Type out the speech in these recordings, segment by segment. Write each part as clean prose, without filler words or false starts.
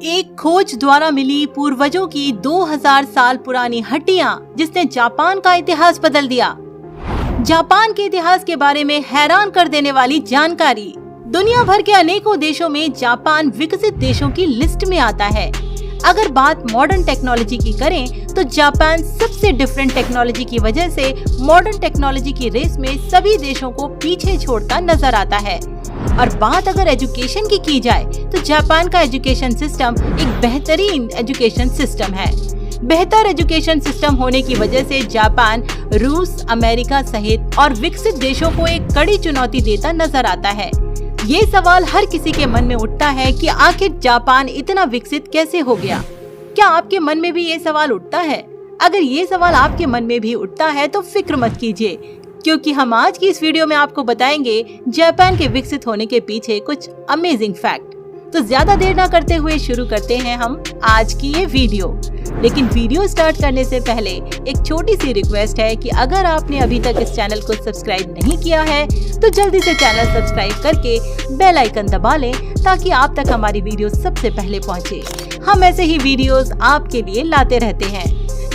एक खोज द्वारा मिली पूर्वजों की 2000 साल पुरानी हड्डियां जिसने जापान का इतिहास बदल दिया। जापान के इतिहास के बारे में हैरान कर देने वाली जानकारी। दुनिया भर के अनेकों देशों में जापान विकसित देशों की लिस्ट में आता है। अगर बात मॉडर्न टेक्नोलॉजी की करें तो जापान सबसे डिफरेंट टेक्नोलॉजी की वजह से मॉडर्न टेक्नोलॉजी की रेस में सभी देशों को पीछे छोड़ता नजर आता है। और बात अगर एजुकेशन की जाए तो जापान का एजुकेशन सिस्टम एक बेहतरीन एजुकेशन सिस्टम है। बेहतर एजुकेशन सिस्टम होने की वजह से जापान रूस, अमेरिका सहित और विकसित देशों को एक कड़ी चुनौती देता नजर आता है। ये सवाल हर किसी के मन में उठता है कि आखिर जापान इतना विकसित कैसे हो गया। क्या आपके मन में भी ये सवाल उठता है? अगर ये सवाल आपके मन में भी उठता है तो फिक्र मत कीजिए, क्योंकि हम आज की इस वीडियो में आपको बताएंगे जापान के विकसित होने के पीछे कुछ अमेजिंग फैक्ट। तो ज्यादा देर ना करते हुए शुरू करते हैं हम आज की ये वीडियो। लेकिन वीडियो स्टार्ट करने से पहले एक छोटी सी रिक्वेस्ट है कि अगर आपने अभी तक इस चैनल को सब्सक्राइब नहीं किया है तो जल्दी से चैनल सब्सक्राइब करके बेल आइकन दबा लें ताकि आप तक हमारी वीडियो सबसे पहले पहुंचे। हम ऐसे ही वीडियोस आपके लिए लाते रहते हैं।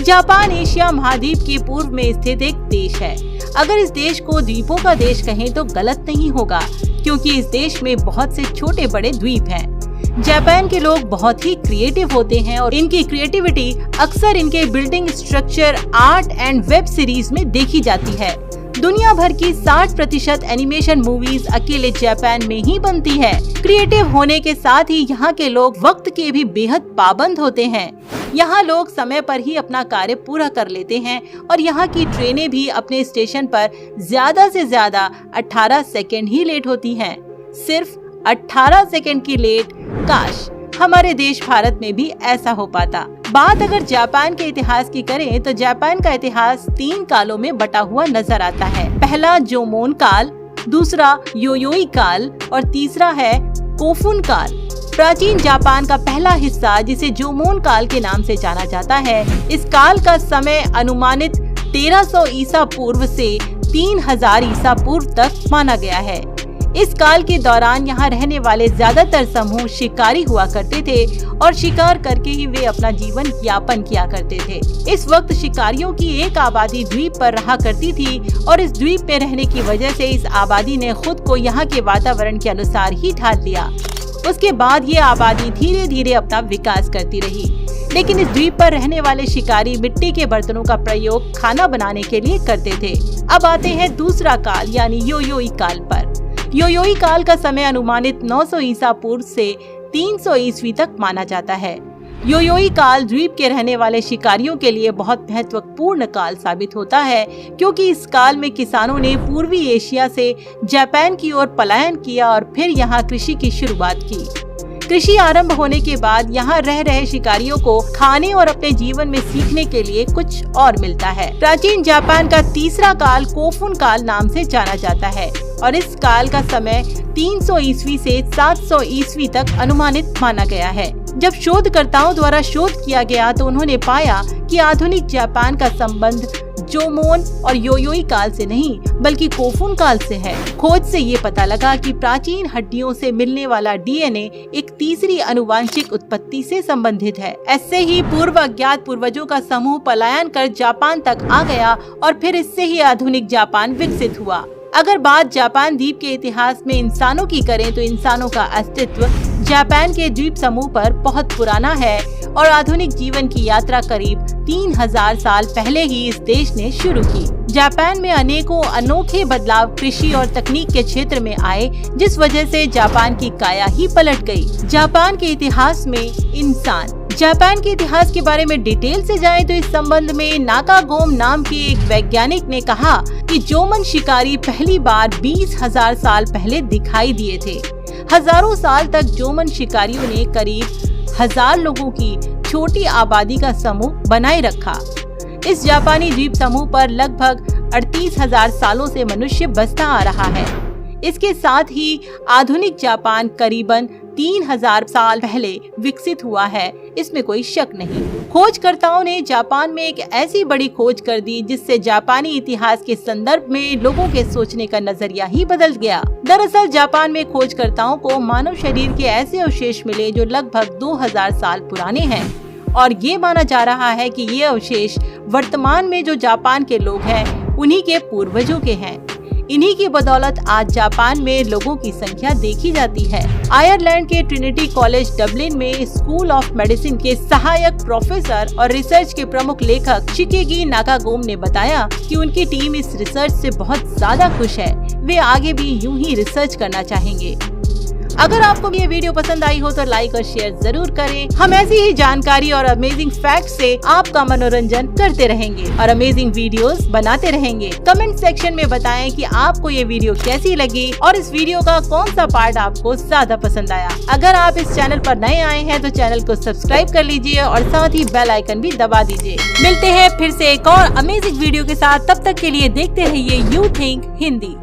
जापान एशिया महाद्वीप के पूर्व में स्थित एक देश है। अगर इस देश को द्वीपों का देश कहें तो गलत नहीं होगा, क्योंकि इस देश में बहुत से छोटे बड़े द्वीप हैं। जापान के लोग बहुत ही क्रिएटिव होते हैं और इनकी क्रिएटिविटी अक्सर इनके building structure, art and web series में देखी जाती है। दुनिया भर की 60% एनिमेशन मूवीज अकेले जापान में ही बनती है। क्रिएटिव होने के साथ ही यहाँ के लोग वक्त के भी बेहद पाबंद होते हैं। यहाँ लोग समय पर ही अपना कार्य पूरा कर लेते हैं और यहाँ की ट्रेनें भी अपने स्टेशन पर ज्यादा से ज्यादा 18 सेकेंड ही लेट होती हैं। सिर्फ 18 सेकेंड की लेट। काश हमारे देश भारत में भी ऐसा हो पाता। बात अगर जापान के इतिहास की करें तो जापान का इतिहास 3 कालों में बटा हुआ नजर आता है। पहला जोमोन काल, दूसरा योयोई काल और तीसरा है कोफुन काल। प्राचीन जापान का पहला हिस्सा, जिसे जोमोन काल के नाम से जाना जाता है, इस काल का समय अनुमानित 1300 ईसा पूर्व से 3000 ईसा पूर्व तक माना गया है। इस काल के दौरान यहाँ रहने वाले ज्यादातर समूह शिकारी हुआ करते थे और शिकार करके ही वे अपना जीवन यापन किया करते थे। इस वक्त शिकारियों की एक आबादी द्वीप पर रहा करती थी और इस द्वीप में रहने की वजह से इस आबादी ने खुद को यहाँ के वातावरण के अनुसार ही ढाल लिया। उसके बाद ये आबादी धीरे धीरे अपना विकास करती रही। लेकिन इस द्वीप पर रहने वाले शिकारी मिट्टी के बर्तनों का प्रयोग खाना बनाने के लिए करते थे। अब आते हैं दूसरा काल यानी योयोई काल पर। योयोई काल का समय अनुमानित 900 ईसा पूर्व से 300 ईस्वी तक माना जाता है। योयोई काल द्वीप के रहने वाले शिकारियों के लिए बहुत महत्वपूर्ण काल साबित होता है, क्योंकि इस काल में किसानों ने पूर्वी एशिया से जापान की ओर पलायन किया और फिर यहाँ कृषि की शुरुआत की। कृषि आरंभ होने के बाद यहाँ रह रहे शिकारियों को खाने और अपने जीवन में सीखने के लिए कुछ और मिलता है। प्राचीन जापान का तीसरा काल कोफुन काल नाम से जाना जाता है और इस काल का समय 300 ईस्वी से 700 ईस्वी तक अनुमानित माना गया है। जब शोधकर्ताओं द्वारा शोध किया गया तो उन्होंने पाया कि आधुनिक जापान का संबंध जोमोन और योयोई काल से नहीं बल्कि कोफुन काल से है। खोज से ये पता लगा कि प्राचीन हड्डियों से मिलने वाला डीएनए एक तीसरी आनुवांशिक उत्पत्ति से संबंधित है। ऐसे ही पूर्व अज्ञात पूर्वजों का समूह पलायन कर जापान तक आ गया और फिर इससे ही आधुनिक जापान विकसित हुआ। अगर बात जापान द्वीप के इतिहास में इंसानों की करें तो इंसानों का अस्तित्व जापान के द्वीप समूह पर बहुत पुराना है और आधुनिक जीवन की यात्रा करीब 3000 साल पहले ही इस देश ने शुरू की। जापान में अनेकों अनोखे बदलाव कृषि और तकनीक के क्षेत्र में आए, जिस वजह से जापान की काया ही पलट गई। जापान के इतिहास में इंसान। जापान के इतिहास के बारे में डिटेल से जाएं तो इस संबंध में नाकागोम नाम के एक वैज्ञानिक ने कहा कि जोमन शिकारी पहली बार 20,000 साल पहले दिखाई दिए थे। हजारों साल तक जोमन शिकारियों ने करीब 1000 लोगों की छोटी आबादी का समूह बनाए रखा। इस जापानी द्वीप समूह पर लगभग 38,000 सालों से मनुष्य बसता आ रहा है। इसके साथ ही आधुनिक जापान करीबन 3000 साल पहले विकसित हुआ है, इसमें कोई शक नहीं। खोजकर्ताओं ने जापान में एक ऐसी बड़ी खोज कर दी जिससे जापानी इतिहास के संदर्भ में लोगों के सोचने का नजरिया ही बदल गया। दरअसल जापान में खोजकर्ताओं को मानव शरीर के ऐसे अवशेष मिले जो लगभग 2000 साल पुराने हैं और ये माना जा रहा है कि ये अवशेष वर्तमान में जो जापान के लोग हैं उन्हीं के पूर्वजों के हैं। इन्हीं की बदौलत आज जापान में लोगों की संख्या देखी जाती है। आयरलैंड के ट्रिनिटी कॉलेज डबलिन में स्कूल ऑफ मेडिसिन के सहायक प्रोफेसर और रिसर्च के प्रमुख लेखक शिकेगी नाकागोम ने बताया कि उनकी टीम इस रिसर्च से बहुत ज्यादा खुश है। वे आगे भी यूं ही रिसर्च करना चाहेंगे। अगर आपको ये वीडियो पसंद आई हो तो लाइक और शेयर जरूर करें। हम ऐसी ही जानकारी और अमेजिंग फैक्ट से आपका मनोरंजन करते रहेंगे और अमेजिंग वीडियोस बनाते रहेंगे। कमेंट सेक्शन में बताएं कि आपको ये वीडियो कैसी लगी और इस वीडियो का कौन सा पार्ट आपको ज्यादा पसंद आया। अगर आप इस चैनल पर नए आए हैं तो चैनल को सब्सक्राइब कर लीजिए और साथ ही बेल आइकन भी दबा दीजिए। मिलते हैं फिर से एक और अमेजिंग वीडियो के साथ, तब तक के लिए देखते रहिए यू थिंक हिंदी।